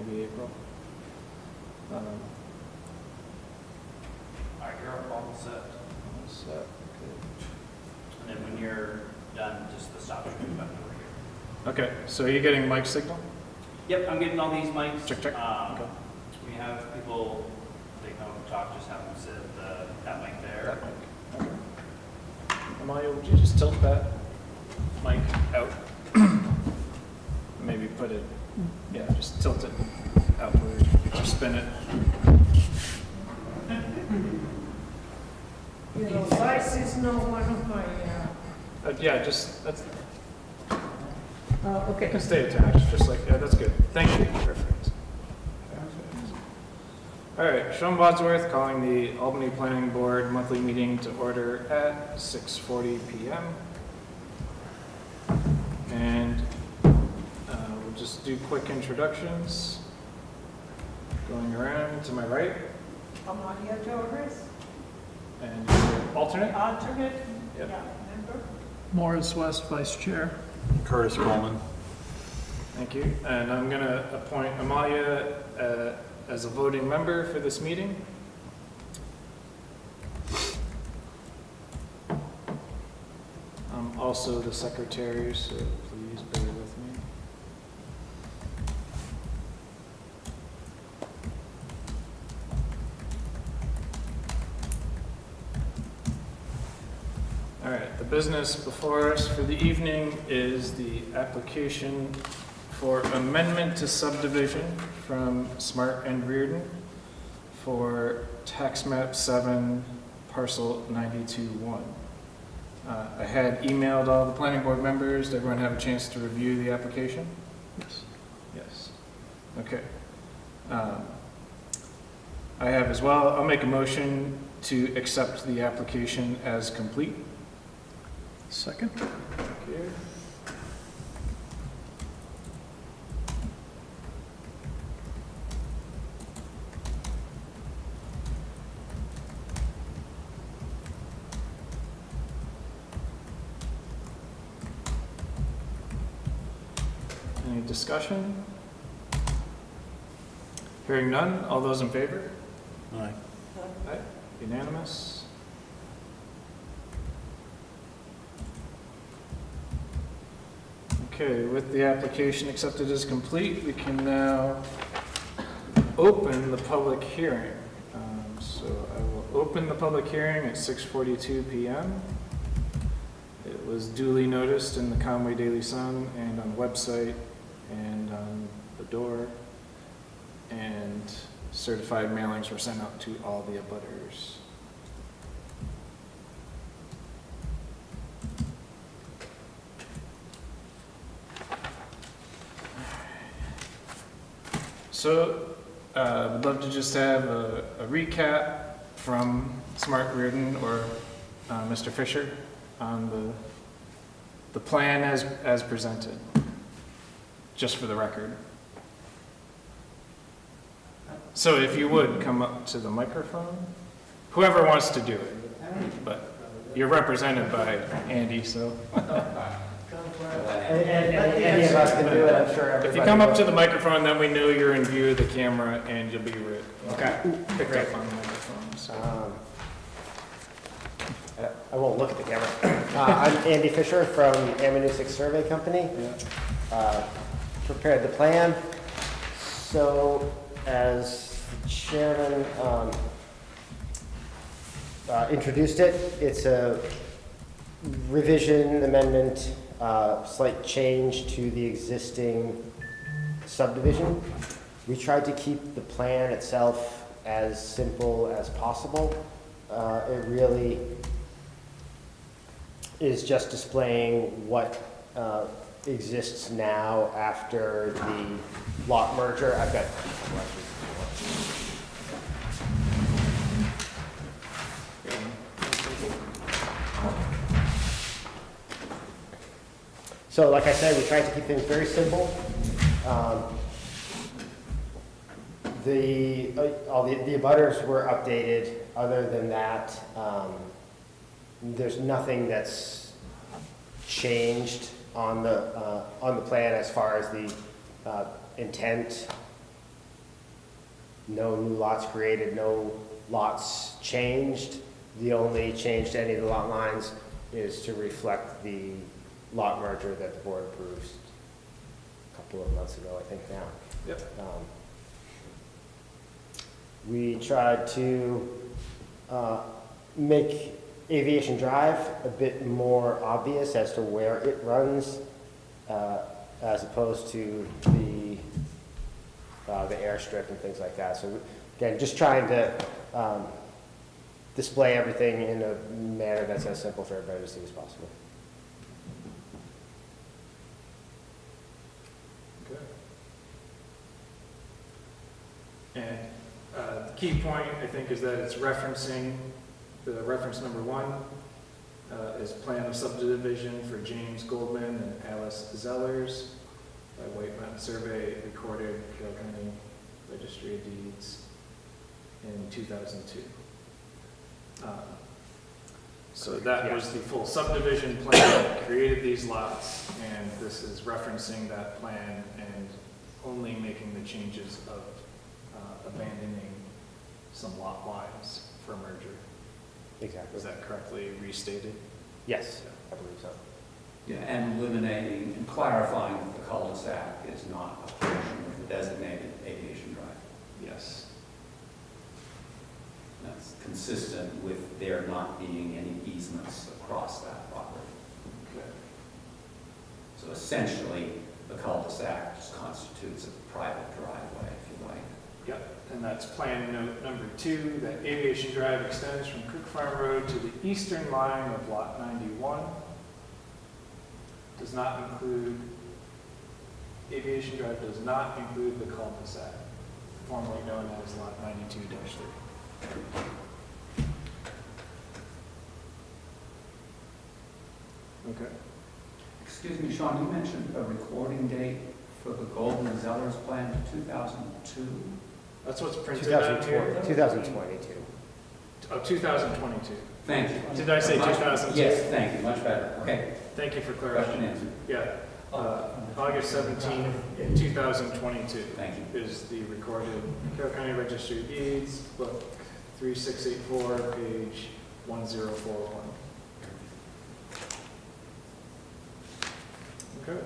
maybe April. All right, you're all set. So, okay. And then when you're done, just the stop share button over here. Okay, so are you getting mic signal? Yep, I'm getting all these mics. Check, check. Okay. We have people, they come and talk, just have them sit at that mic there. That mic. Okay. Amalia, would you just tilt that mic out? Maybe put it, yeah, just tilt it outward, or spin it. You know, size is not one of my, Yeah, just, that's, okay. it can stay attached, just like, yeah, that's good. Thank you. Perfect. All right, Sean Wadsworth calling the Albany Planning Board monthly meeting to order at 6:40 p.m. And we'll just do quick introductions. Going around to my right, Amalia Torres, and your alternate. alternate, Yep. yeah, member. Morris West, Vice Chair. Curtis Coleman. Thank you. And I'm going to appoint Amalia as a voting member for this meeting. I'm also the secretary, so please bear with me. All right, the business before us for the evening is the application for amendment to subdivision from Smart and Reardon for tax map 7 parcel 92-1. I had emailed all the planning board members. Did everyone have a chance to review the application? Yes. Yes. Okay. I have as well. I'll make a motion to accept the application as complete. Second. Thank you. Any discussion? Hearing none, all those in favor? Aye. Aye. Unanimous? Okay, with the application accepted as complete, we can now open the public hearing. So I will open the public hearing at 6:42 p.m. It was duly noticed in the Conway Daily Sun and on the website and on the door, and certified mailings were sent out to all the abutters. So, I'd love to just have a recap from Smart Reardon or Mr. Fisher on the plan as presented, just for the record. So if you would come up to the microphone, whoever wants to do it, but you're represented by Andy, so. Any of us can do it, I'm sure. If you come up to the microphone, then we know you're in view of the camera and you'll be picked up on the microphone. So. I won't look at the camera. I'm Andy Fisher from Avenue 6 Survey Company. Prepared the plan. So as the chairman introduced it, it's a revision, amendment, slight change to the existing subdivision. We tried to keep the plan itself as simple as possible. It really is just displaying what exists now after the lot merger. I've got So like I said, we tried to keep things very simple. All the abutters were updated. Other than that, there's nothing that's changed on the plan as far as the intent No new lots created, no lots changed. The only change to any of the lot lines is to reflect the lot merger that the board approved a couple of months ago, I think now. Yep. We tried to make Aviation Drive a bit more obvious as to where it runs, as opposed to the airstrip and things like that. So again, just trying to display everything in a manner that's as simple for everybody to see as possible. Okay. And the key point, I think, is that it's referencing, the reference number 1 is plan of subdivision for James Goldman and Alice Zellers by White Mountain Survey, recorded Carroll County Registry of Deeds in 2002. So that was the full subdivision plan that created these lots, and this is referencing that plan and only making the changes of abandoning some lot lines for merger. Exactly. Is that correctly restated? Yes, I believe so. Yeah, and eliminating and clarifying that the cul-de-sac is not a portion of the designated aviation drive. Yes. That's consistent with there not being any easements across that property. Okay. So essentially, the cul-de-sac just constitutes a private driveway, if you like. Yep, and that's plan note number 2, that Aviation Drive extends from Cook Farm Road to the eastern line of Lot 91. Does not include, Aviation Drive does not include the cul-de-sac, formerly known as Lot 92-3. Okay. Excuse me, Sean, you mentioned a recording date for the Golden and Zellers plan, 2002? That's what's printed out here. 2022. Oh, 2022. Thank you. Did I say 2002? Yes, thank you, much better. Okay, Thank you for question clarifying. answered. Yeah, August 17th, 2022 Thank you. is the recorded Carroll County Registry of Deeds, book 3684, page 1041. Okay.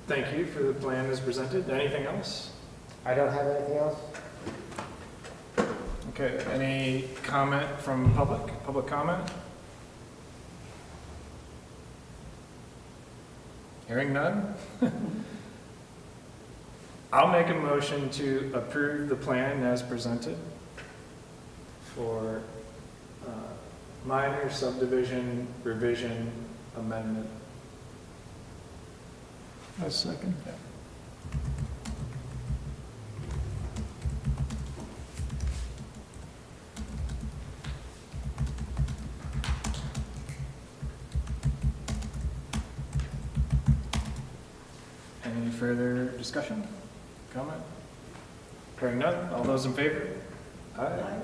Thank you for the plan as presented. Anything else? I don't have anything else. Okay, any comment from public comment? Hearing none? I'll make a motion to approve the plan as presented for minor subdivision revision amendment. A second. Any further discussion, comment? Hearing none, all those in favor? Aye.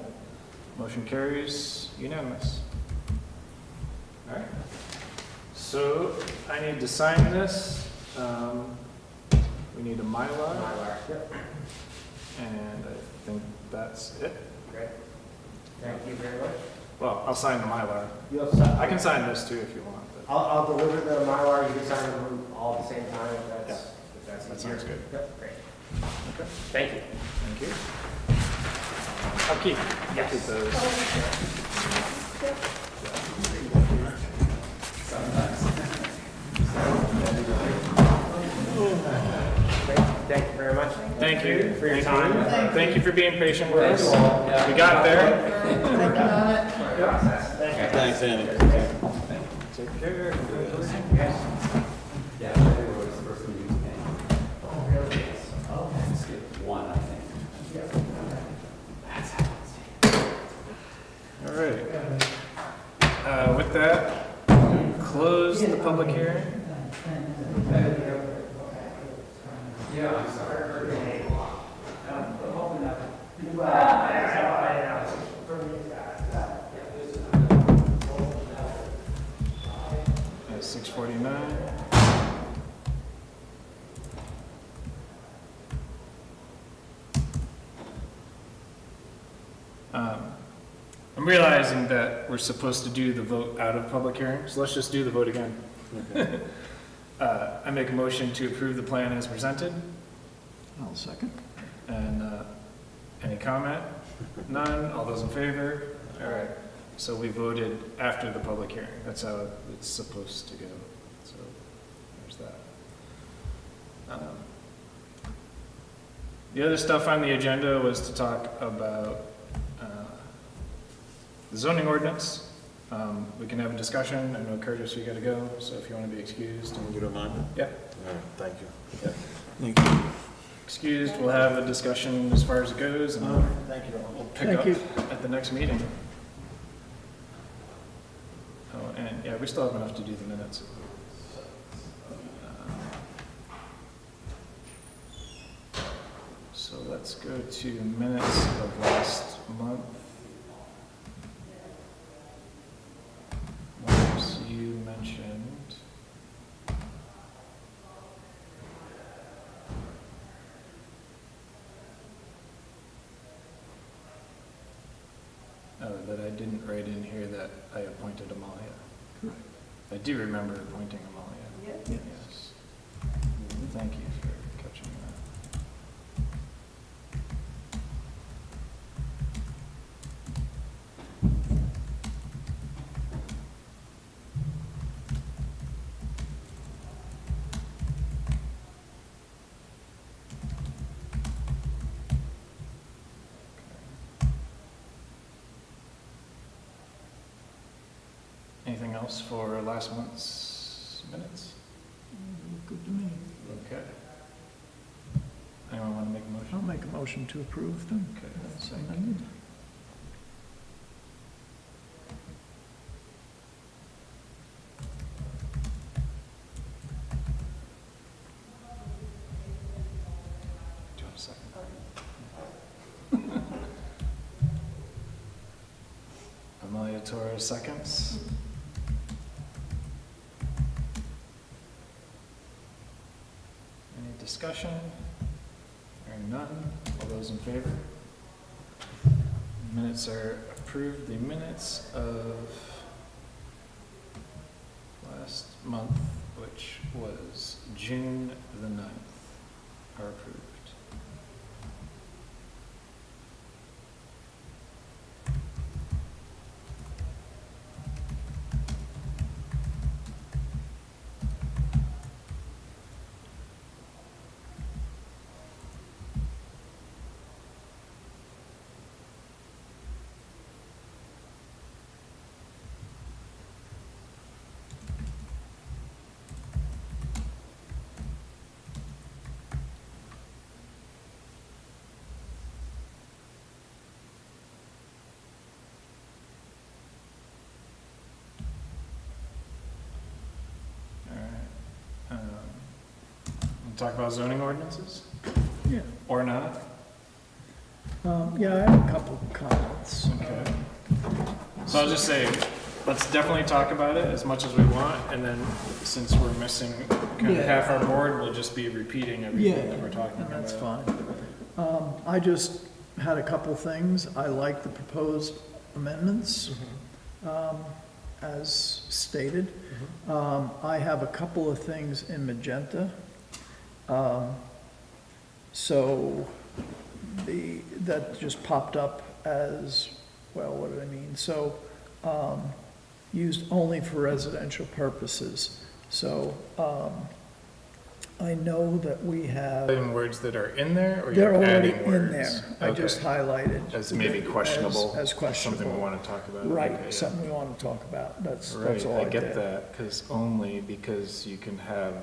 Motion carries unanimous. All right. So I need to sign this. We need a Mylar, Yep. and I think that's it. Great. Thank you very much. Well, I'll sign the Mylar. You'll sign. I can sign this too if you want. But I'll deliver the Mylar, you can sign them all at the same time if that's that easier. sounds good. Yep, great. Okay, Thank you. thank you. I'll keep those. Great. Thank you very much. Thank you For your Thank time. you. Thank you for being patient with us. We got there. Thanks, Andy. Take care. Yeah, February was the first meeting we made. Skipped one, I think. All right. With that, close the public hearing. Yeah, I'm sorry. At 6:49. realizing that we're supposed to do the vote out of public hearing, so let's just do the vote again. Okay. I make a motion to approve the plan as presented, I'll second. and any comment? None, all those in favor? All right, so we voted after the public hearing, that's how it's supposed to go, so there's that. The other stuff on the agenda was to talk about the zoning ordinance. We can have a discussion. I know Curtis, you gotta go, so if you wanna be excused. You don't mind? Yeah. All right, thank you. Yeah. Thank you. Excused, we'll have a discussion as far as it goes, and Thank you. we'll pick Thank up you. at the next meeting. Oh, and yeah, we still have enough to do the minutes. So let's go to minutes of last month. Marcus, you mentioned. Oh, that I didn't write in here that I appointed Amalia. Correct. I do remember appointing Amalia. Yeah. Yes. Thank you for catching that. Anything else for last month's minutes? Good to me. Okay. Anyone want to make a motion? I'll make a motion to approve them. Okay, That's second. amended. Do you want a second? Amalia Torres seconds. Any discussion? Hearing none. All those in favor? Minutes are approved. The minutes of last month, which was June the 9th, are approved. Talk about zoning ordinances, Yeah. or not? Yeah, I have a couple of comments. Okay. So I'll just say, let's definitely talk about it as much as we want, and then since we're missing kind of Yeah. half our board, we'll just be repeating everything that we're talking And about. that's fine. I just had a couple things. I like the proposed amendments, as stated. I have a couple of things in magenta. So that just popped up as, well, what did I mean? So, used only for residential purposes. So, I know that we have, Adding words that are in there, or they're you're already adding in words? there. I just Okay. highlighted. As maybe questionable? As questionable. Something we want to talk about? Okay, Right, yeah. something we want to talk about. That's Right, all I I did. get that, because you can have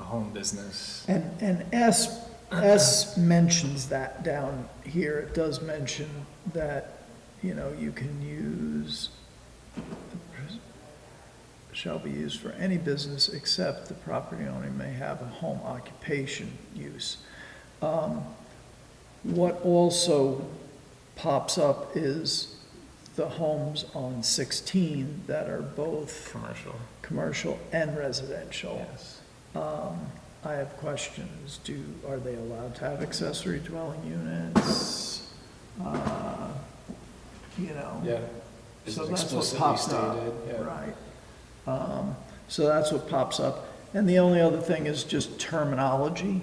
a home business. And S mentions that down here. It does mention that, you know, you can use, shall be used for any business except the property owner may have a home occupation use. What also pops up is the homes on 16 that are both Commercial. commercial and residential. Yes. I have questions. Are they allowed to have accessory dwelling units? You know? Yeah. Is So it that's what explicitly pops up, stated? Yeah. right. So that's what pops up. And the only other thing is just terminology.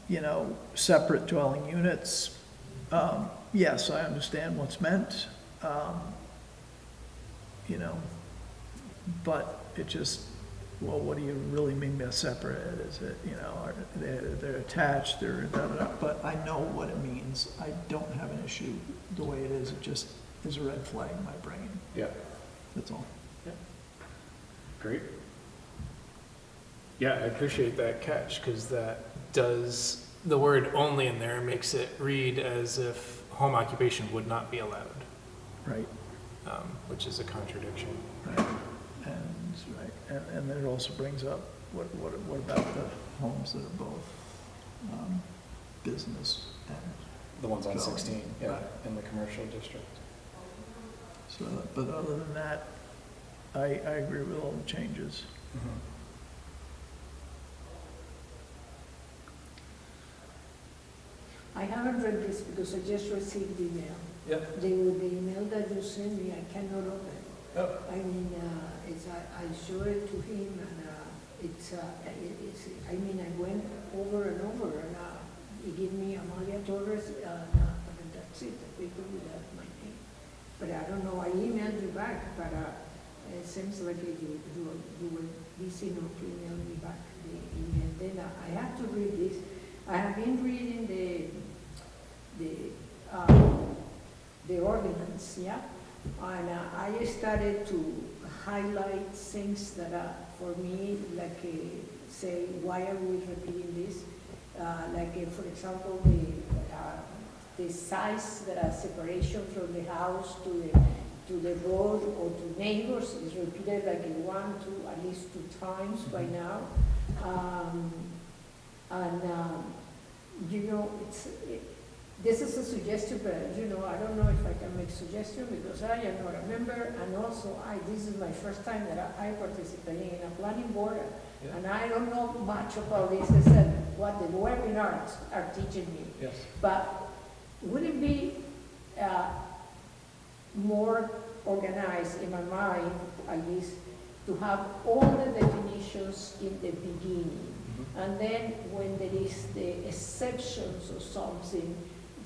You know, separate dwelling units. Yes, I understand what's meant. You know, but it just, well, what do you really mean by separate? Is it, you know, are they're attached, they're da-da-da, but I know what it means. I don't have an issue the way it is. It just is a red flag in my brain. Yeah, That's all. great. Yeah, I appreciate that catch, because that does, the word only in there makes it read as if home occupation would not be allowed, Right, which is a contradiction. right. And then it also brings up, what about the homes that are both business and, The ones on Dwelling, 16, yeah, right. in the commercial district. so, but other than that, I agree with all the changes. I haven't read this because I just received the email. Yep. The email that you sent me, I cannot open. Oh. I mean, I showed it to him and it's, I mean, I went over and over and he gave me Amalia Torres, but that's it, the paper without my name. But I don't know, I emailed you back, but it seems like you were busy not to email me back the email. Then I have to read this. I have been reading the ordinance, yeah? And I started to highlight things that are, for me, like, say, why are we repeating this? For example, the size, separation from the house to the road or to neighbors is repeated like at least two times by now. You know, this is a suggestion, but you know, I don't know if I can make suggestion because I am not a member, and also this is my first time that I participating in a planning board, Yeah. and I don't know much about this, except what the webinars are teaching me. Yes. But would it be more organized in my mind, at least, to have all the definitions in the beginning? And then when there is the exceptions or something,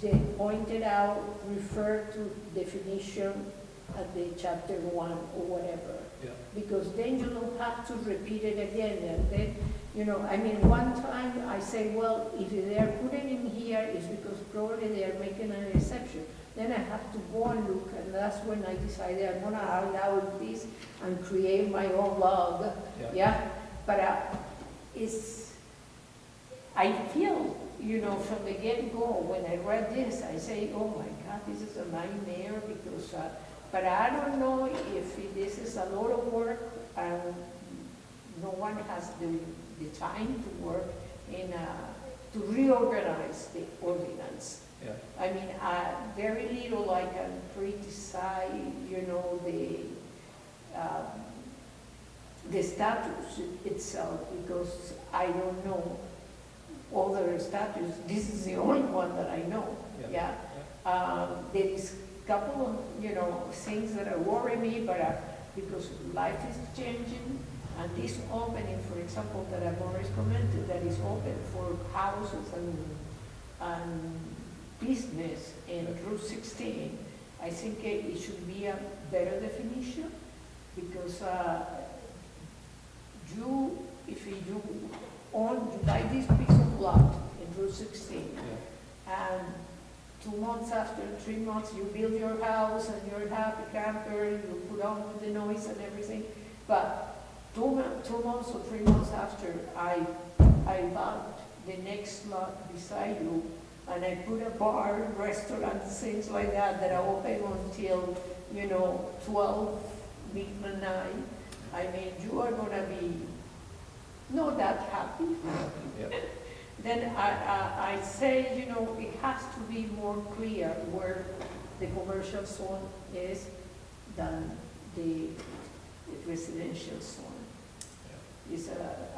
they pointed out, refer to definition at the chapter 1 or whatever. Yeah. Because then you don't have to repeat it again. And then, you know, I mean, one time I say, well, if they are putting in here, it's because probably they are making an exception. Then I have to go and look, and that's when I decided I'm gonna allow this and create my own log. Yeah? But I feel, you know, from the get-go, when I read this, I say, oh my God, this is a nightmare because, but I don't know if this is a lot of work and no one has the time to work in, to reorganize the ordinance. Yeah. I mean, very little I can criticize, you know, the status itself because I don't know other statutes. This is the only one that I know. Yeah. There is a couple of, you know, things that worry me, but because life is changing, and this opening, for example, that Morris commented, that is open for houses and business in Route 16, I think it should be a better definition because if you buy this piece of lot in Route 16, and 2 months after, 3 months, you build your house and you're a happy camper, you put on with the noise and everything, but 2 months or 3 months after, I bought the next lot beside you, and I put a bar, restaurant, things like that are open until, you know, 12 midnight. I mean, you are gonna be not that happy. Then I say, you know, it has to be more clear where the commercial zone is than the residential zone. It's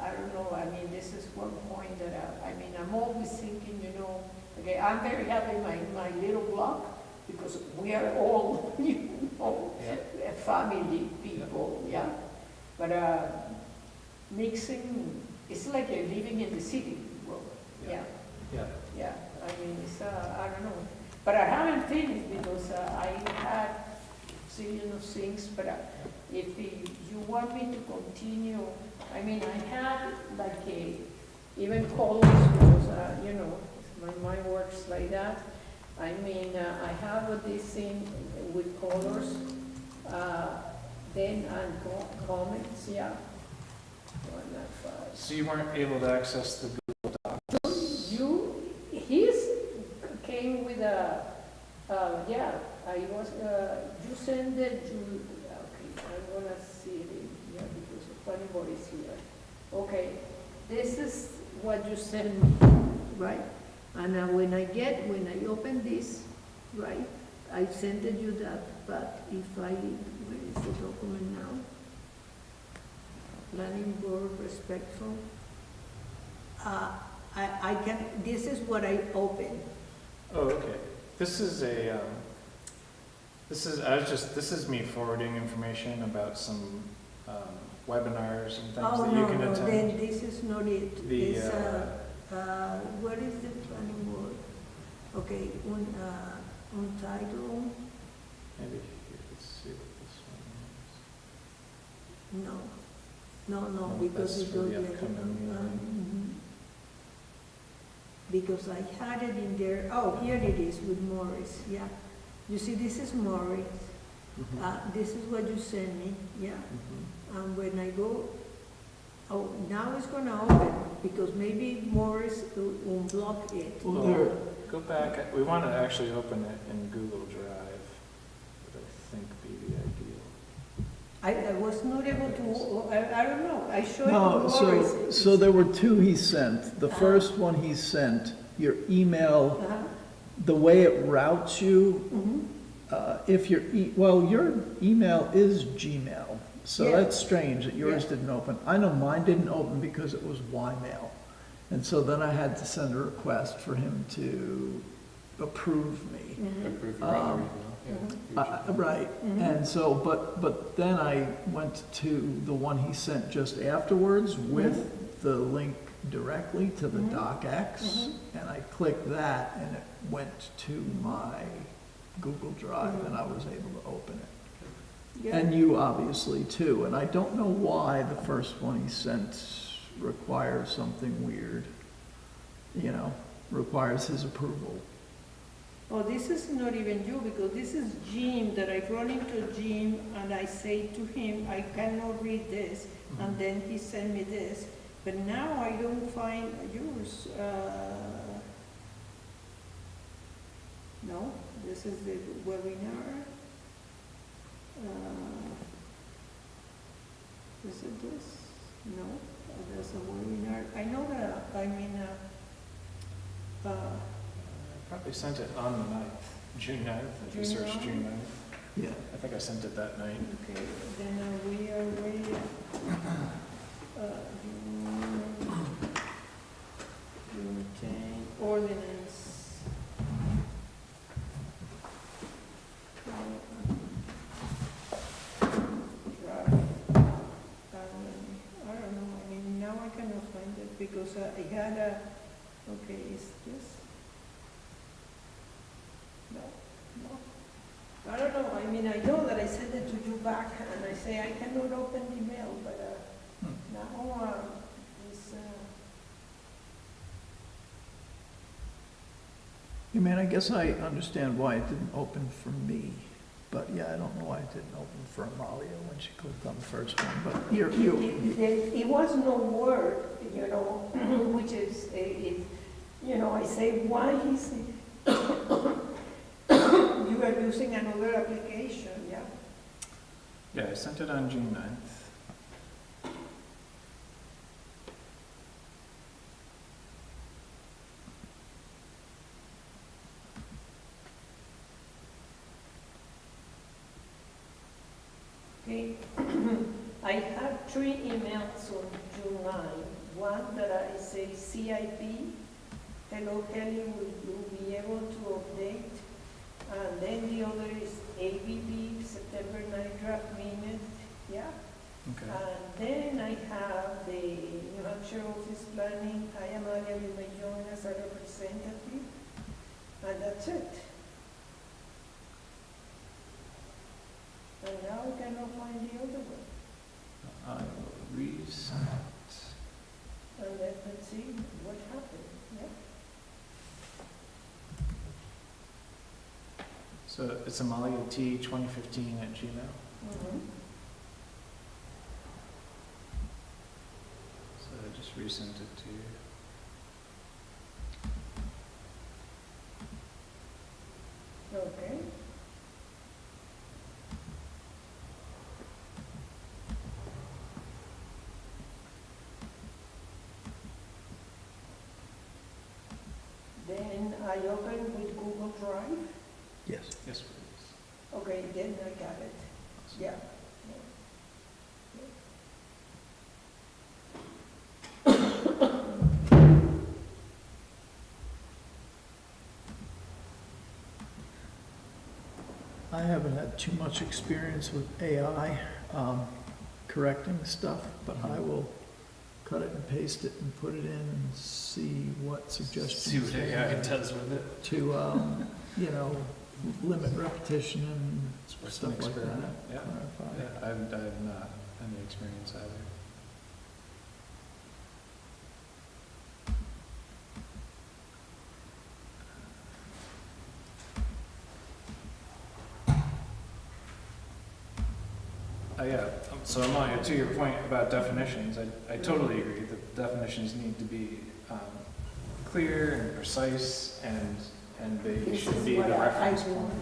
I don't know, I mean, this is one point that I mean, I'm always thinking, you know, okay, I'm very happy in my little block because we are all Oh, family people, yeah. But mixing, it's like living in the city. Well, yeah, Yeah. yeah. I mean, it's, I don't know. But I haven't finished because I had zillion of things, but if you want me to continue, I mean, I had like even colors because, you know, my mind works like that. I mean, I have this thing with colors, then comments, yeah. One, five. So you weren't able to access the Google Docs? His came with a, yeah, I was, you send it, okay, I'm gonna see it, yeah, because funny boy is here. Okay, this is what you send me, right? And when I open this, right, I sent you that, but if where is the document now? Planning board respectful. I can, this is what I opened. Oh, okay. This is this is me forwarding information about some webinars and things Oh, that you no, can no, attend. then this is not it. The, It's, what is the planning board? Okay, on title, Maybe here, let's see what this one is. no, No, because that's it for goes the like, upcoming meeting. because I had it in there, oh, here it is with Morris, yeah. You see, this is Morris, this is what you sent me, yeah. And when I go, oh, now it's gonna open, because maybe Morris will unblock it. Well, There- go back, we want to actually open it in Google Drive, would I think be the ideal. I was not able to, I don't know, I showed No, Morris. so there were two he sent. The Uh-huh. first one he sent, your email, Uh-huh. the way it routes you, Mhm. if your, your email is Gmail, so Yeah. that's strange that yours Yeah. didn't open. I know mine didn't open because it was Ymail. And so then I had to send a request for him to approve me. Mhm. Right, Mhm. and so, but then I went to the one he sent just afterwards with the link directly to the Mhm. docx, and I clicked that, and it went to my Google Drive, and I was able to open it. Yeah. And you obviously too, and I don't know why the first one he sent requires something weird, you know, requires his approval. Oh, this is not even you, because this is Jim, that I run into Jim, and I say to him, I cannot read this, and then he sent me this, but now I don't find yours. No, this is the webinar. Is it this? No, there's a webinar. I know that, I mean, I probably sent it on the 9th, June 9th, if you June search 9th? June 9th. Yeah. I think I sent it that night. okay, then we are ready. June 10, ordinance. Draft. I don't know, I mean, now I cannot find it because I had a, okay, is this? No, no. I don't know, I mean, I know that I sent it to you back and I say I cannot open the mail, but now it's, I mean, I guess I understand why it didn't open for me, but yeah, I don't know why it didn't open for Amalia when she clicked on the first one, but it was no word, you know, which is, you know, I say, why is it, you are using another application, yeah? Yeah, I sent it on June 9th. Okay, I have 3 emails on June 9. One that I say CIP, hello Kelly, will you be able to update And then the other is ABB, September 9 draft minute, yeah. Okay. And then I have the New Hampshire Office Planning, I am Alia, you may join as a representative, and that's it. And now I cannot find the other one. I will reset. And let's see what happened, yeah. So it's Amalia T 2015 at Gmail. Mhm. So I just resent it to you. Okay. Then I open with Google Drive. Yes. Yes, please. Okay, then I got it. Yeah. I haven't had too much experience with AI correcting stuff, but I will cut it and paste it and put it in and see what suggestions. See what they AI have does with it. to, you know, limit repetition and It's worth stuff an like that. experiment. Yeah. Clarify. Yeah, I have not any experience either. Yeah, so Amalia, to your point about definitions, I totally agree that definitions need to be clear and precise, and they This should is be the what I reference do. point.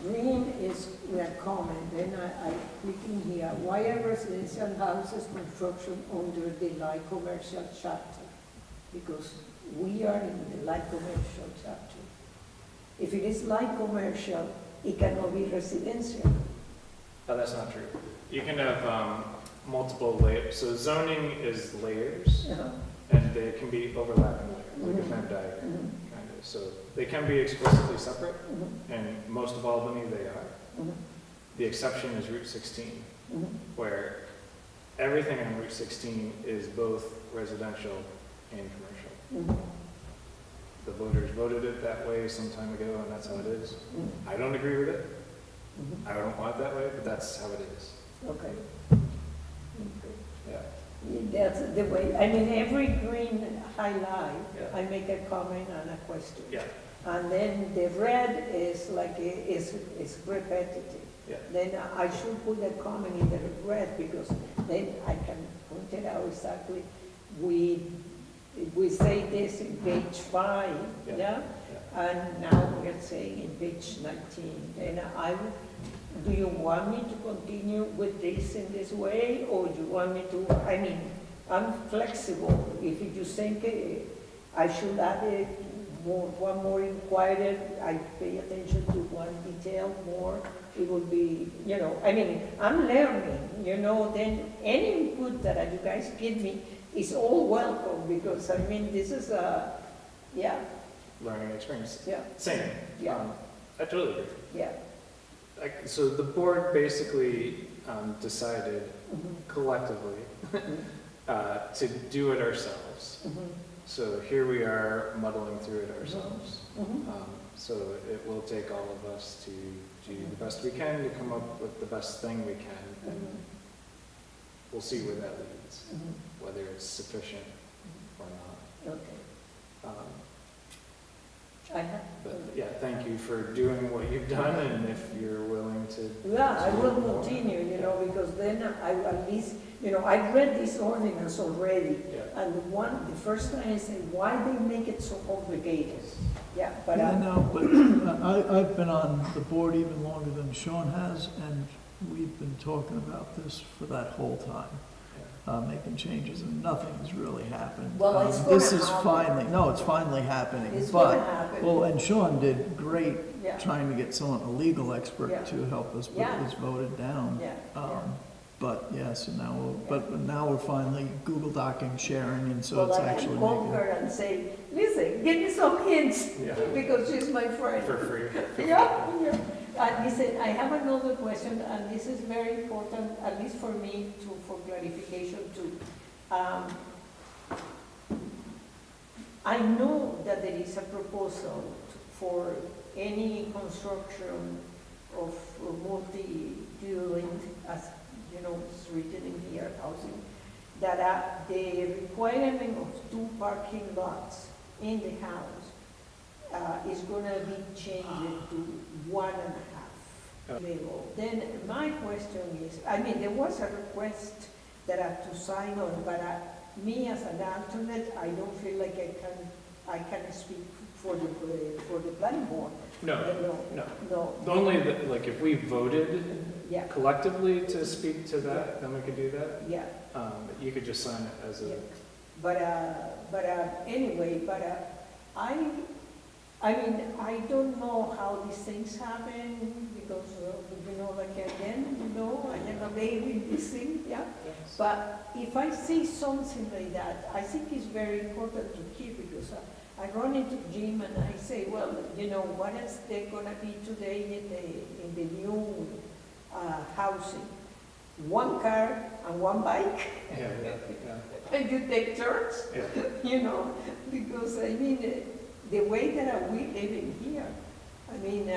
Green is the comment, then I click in here, why are residential houses construction under the light commercial chapter? Because we are in the light commercial chapter. If it is light commercial, it cannot be residential. Oh, that's not true. You can have multiple layers, so zoning is layers, Uh-huh. and they can be overlapping layers, like a Mhm. Venn diagram, Mhm. kind of. So they can be explicitly separate, Mhm. and most of Albany they are. Mhm. The exception is Route 16, Mhm. where everything on Route 16 is both residential and commercial. Mhm. The voters voted it that way some time ago, and that's how it is. Mhm. I don't agree with it. Mhm. I don't want it that way, but that's how it is. Okay. Yeah. That's the way, I mean, every green highlight, Yeah. I make a comment and a question. Yeah. And then the red is like, is repetitive. Yeah. Then I should put a comment in the red, because then I can point it out exactly. We say this in page 5, Yeah. yeah? And now we're saying in page 19. And do you want me to continue with this in this way, or do you want me to, I mean, I'm flexible. If you think I should add it more, one more inquiry, I pay attention to one detail more, it would be, you know, I mean, I'm learning, you know, then any input that you guys give me is all welcome, because, I mean, this is a, yeah, Learning experience. yeah, Same. Yeah. I totally agree. yeah. So the board basically decided Mhm. collectively to do it ourselves. Mhm. So here we are muddling through it ourselves. Mhm. So it will take all of us to do the best we can to come up with the best thing we can, and Mhm. we'll see where that leads, Mhm. whether it's sufficient or not. Okay. Um, I have. But yeah, thank you for doing what you've done, and if you're willing to. Yeah, I to will do more. continue, you know, because then I at least, you know, I read this ordinance already, Yeah. and the first time I said, why they make it so complicated? Yeah, but Yeah, no, but I've been on the board even longer than Sean has, and we've been talking about this for that whole time, making changes, and nothing's really happened. Well, it's This gonna is happen. finally, no, it's finally happening, it's gonna but, happen. well, and Sean did great Yeah, trying to get someone, a legal Yeah. expert, to help us put Yeah. this voted down. yeah, yeah. Um, But, yeah, so now, but now we're finally Google Docking, sharing, and so Well, it's I actually can call making. her and say, listen, give me some hints, Yeah. because she's my friend. For free. Yeah, yeah. And listen, I have another question, and this is very important, at least for me, for clarification too. I know that there is a proposal for any construction of multi-dwelling, as you know, it's written in here, housing, that the requirement of 2 parking lots in the house is gonna be changed to 1.5 level. Then my question is, I mean, there was a request that I had to sign on, but me as an alternate, I don't feel like I can speak for the planning board. No, No. no. Only that, like, if we voted Yeah, collectively to speak to that, then we could do that. yeah. You could just sign it as a, But anyway, I mean, I don't know how these things happen, because, you know, like again, you know, I am a baby in this thing, yeah? But if I see something like that, I think it's very important to keep, because I run into Jim and I say, well, you know, what is there gonna be today in the new housing? 1 car and 1 bike? yeah. And you take turns, Yeah. you know, because I mean, the way that we live in here, I mean,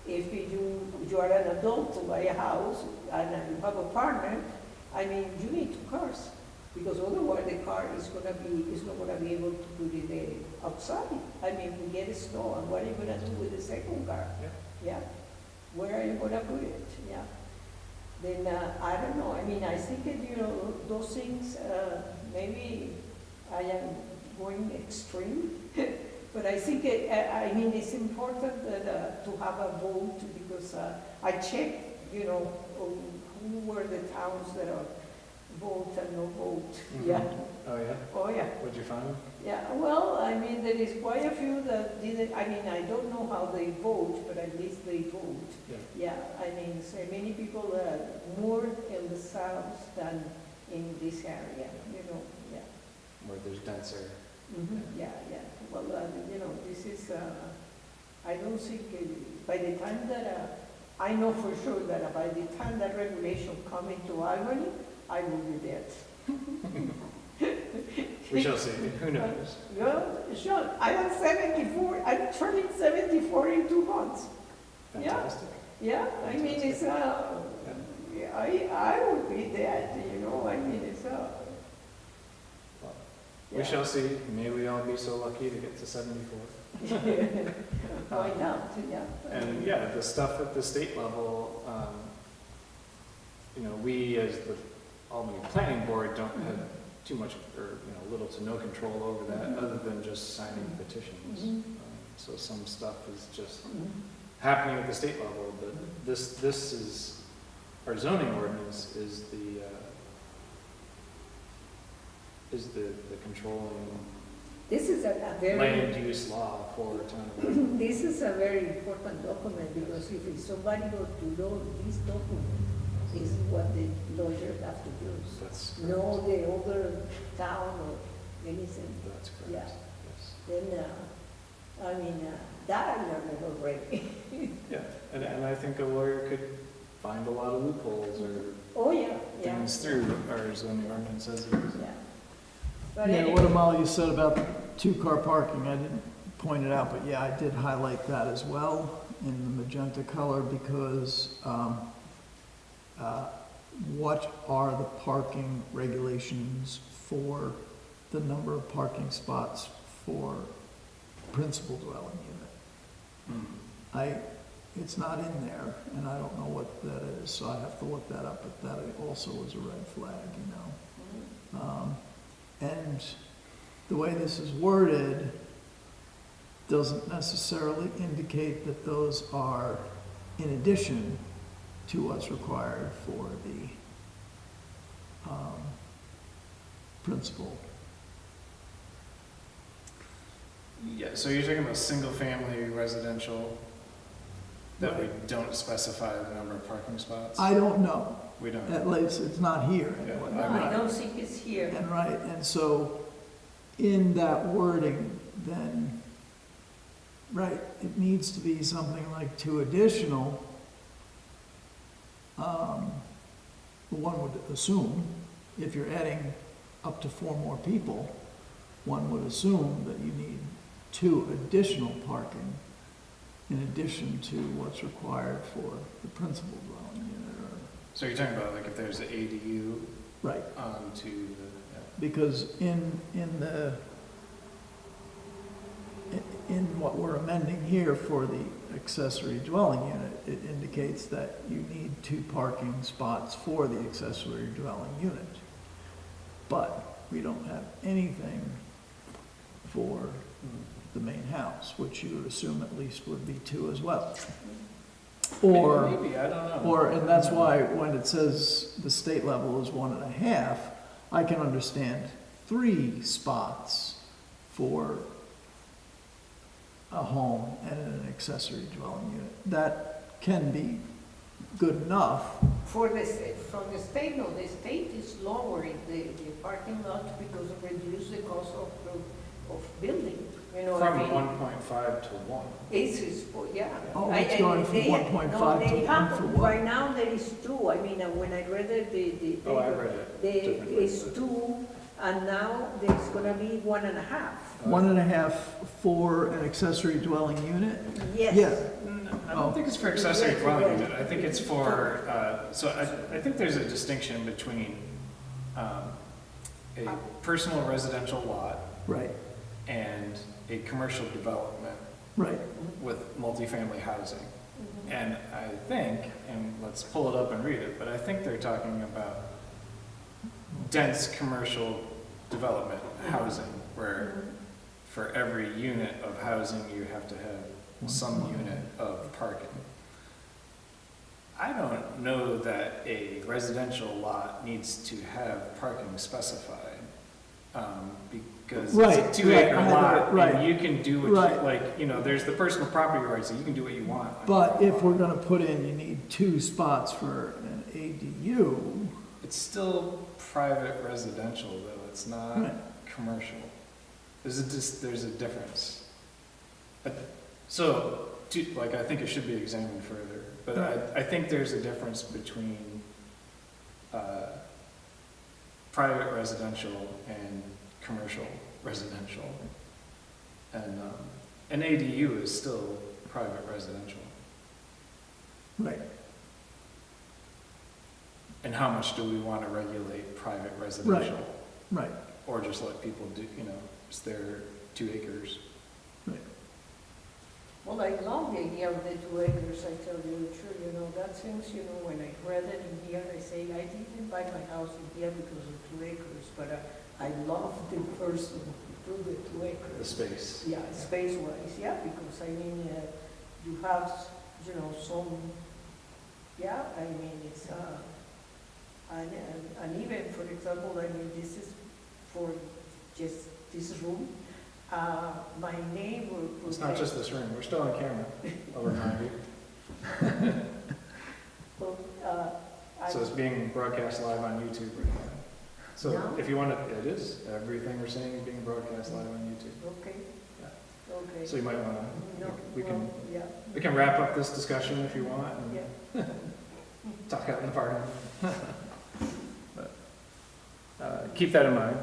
if you are an adult to buy a house and you have a partner, I mean, you need 2 cars, because otherwise the car is not gonna be able to put it outside. I mean, we get snow, and what are you gonna do with the second car? Yeah, where are you gonna put it? Yeah. Then, I don't know, I mean, I think that, you know, those things, maybe I am going extreme, but I think, I mean, it's important that, to have a vote, because I checked, you know, who were the towns that are vote and no vote. Mhm. Yeah, Oh, yeah? oh, yeah. What'd you find? Yeah, well, I mean, there is quite a few that didn't, I mean, I don't know how they vote, but at least they vote. Yeah. Yeah, I mean, so many people are more in the south than in this area, you know, yeah. Where there's denser. Yeah, yeah, well, you know, this is, I don't think, by the time that, I know for sure that by the time that regulation come into Albany, I will be dead. We shall see. Who knows? Well, sure, I am 74, I'm turning 74 in 2 months. Yeah. Fantastic. Yeah, I mean, it's, I would be dead, you know, I mean, it's, Well, we yeah. shall see. May we all be so lucky to get to 74. Why not, yeah. And yeah, the stuff at the state level, you know, we as the Albany Planning Board don't have too much, or, you know, little to no control over that, other than just signing petitions. Mhm. So some stuff is just Mhm. happening at the state level, but this is, our zoning ordinance is the controlling This is a very, land use law for town of Albany. this is a very important document, because if somebody goes to know this document, this is what the lawyers have to do. That's correct. Know the other town or anything. That's correct. Yeah. Yes. Then, I mean, that I learned already. Yeah, and I think a lawyer could find a lot of loopholes or Oh, yeah, yeah. things through our zoning ordinance as it is. Yeah. But Yeah, anyway. what Amalia said about 2-car parking, I didn't point it out, but yeah, I did highlight that as well in the magenta color, because what are the parking regulations for the number of parking spots for principal dwelling unit? It's not in there, and I don't know what that is, so I have to look that up, but that also is a red flag, you know? And the way this is worded doesn't necessarily indicate that those are in addition to what's required for the principal. Yeah, so you're talking about single-family residential that we don't specify the number of parking spots? I don't know. we don't. At least it's not here Yeah, anyway. No, I don't think it's here. And right, and so in that wording, then, right, it needs to be something like two additional. One would assume, if you're adding up to 4 more people, one would assume that you need 2 additional parking in addition to what's required for the principal dwelling unit, or, So you're talking about like if there's an ADU right. onto the, Because in what we're amending here for the accessory dwelling unit, it indicates that you need 2 parking spots for the accessory dwelling unit. But we don't have anything for the main house, which you would assume at least would be 2 as well. Or, maybe, I don't know. or, and that's why when it says the state level is 1.5, I can understand 3 spots for a home and an accessory dwelling unit. That can be good enough. For the, from the state, no, the state is lowering the parking lot because of reduce the cost of building, you know. From I mean, 1.5 to 1. yeah. Oh, it's going from 1.5 no, to they 1 have- for what? Right now, there is 2, I mean, when I read it, the. Oh, I read it differently. It's 2, and now there's gonna be 1.5. 1.5 for an accessory dwelling unit? Yes. Yeah. I don't think it's for accessory Yes, dwelling right. unit, I think it's for, so I think there's a distinction between a personal residential lot Right, and a commercial development right. with multifamily housing. And I think, and let's pull it up and read it, but I think they're talking about dense commercial development housing, where for every unit of housing, you have to have some unit of parking. I don't know that a residential lot needs to have parking specified, because Right, it's a right, 2-acre I have it, lot, right. and you can do what Right. you, like, you know, there's the personal property rights, so you can do what you want. But if we're gonna put in, you need 2 spots for an ADU, It's still private residential, though, it's not Right. commercial. There's a difference. So, like, I think it should be examined further, but I think there's a difference between private residential and commercial residential. And an ADU is still private residential. right, And how much do we want to regulate private residential? right, Or just let people do, you know, it's their 2 acres. right. Well, I love the idea of the 2 acres, I tell you the truth, you know, that seems, you know, when I read it in here, I say, I didn't buy my house in here because of 2 acres, but I love the person who do the 2 The acres. space. Yeah, space-wise, yeah, because I mean, you have, you know, some, yeah, I mean, it's, and even, for example, I mean, this is for just this room. My neighbor. It's not just this room, we're still on camera, I'll remind you. Well, So it's being broadcast live on YouTube right now. So No? if you want to, it is, everything we're saying is being broadcast live on YouTube. Okay, Yeah. okay. So you might want No, to, we well, can, yeah, we can wrap up this discussion if you want and yeah. talk out in the parking lot. But, keep that in mind.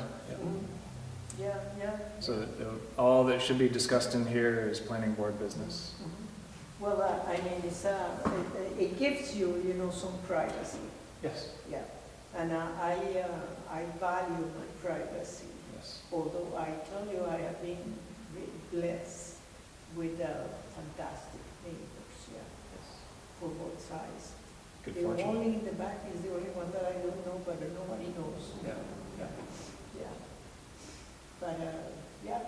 Yeah, yeah. So that, all that should be discussed in here is planning board business. Well, I mean, it's, it gives you, you know, some privacy, Yes. yeah. And I value my privacy, Yes. although I tell you, I have been blessed with fantastic neighbors, yeah, for both sides. Good The fortune. only in the back is the only one that I don't know, but nobody knows. Yeah, yeah. Yeah. But, yeah,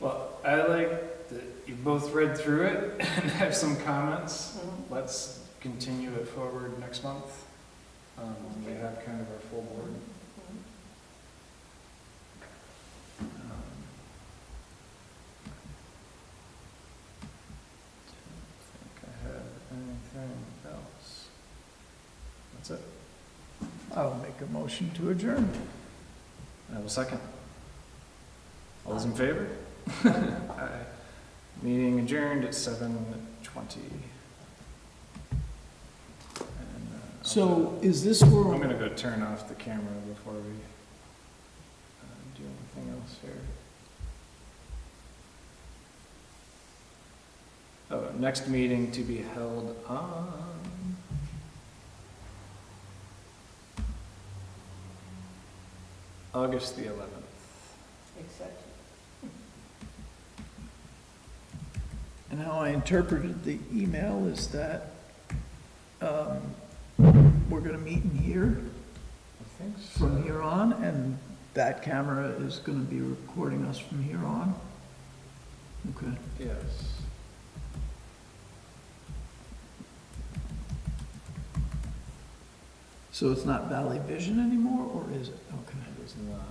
Well, I like that you both read through it and have some comments. mhm. Let's continue it forward next month. When we have kind of our full board. Mhm. I don't think I have anything else. I'll make a motion to adjourn. I will second. All those in favor? Aye. Meeting adjourned at 7:20. So is this where? I'm gonna go turn off the camera before we do anything else here. Oh, next meeting to be held on August the 11th. Exactly. And how I interpreted the email is that we're gonna meet in here I think so. from here on, and that camera is gonna be recording us from here on? Okay. Yes. So it's not Valley Vision anymore, or is it? Okay. It is not.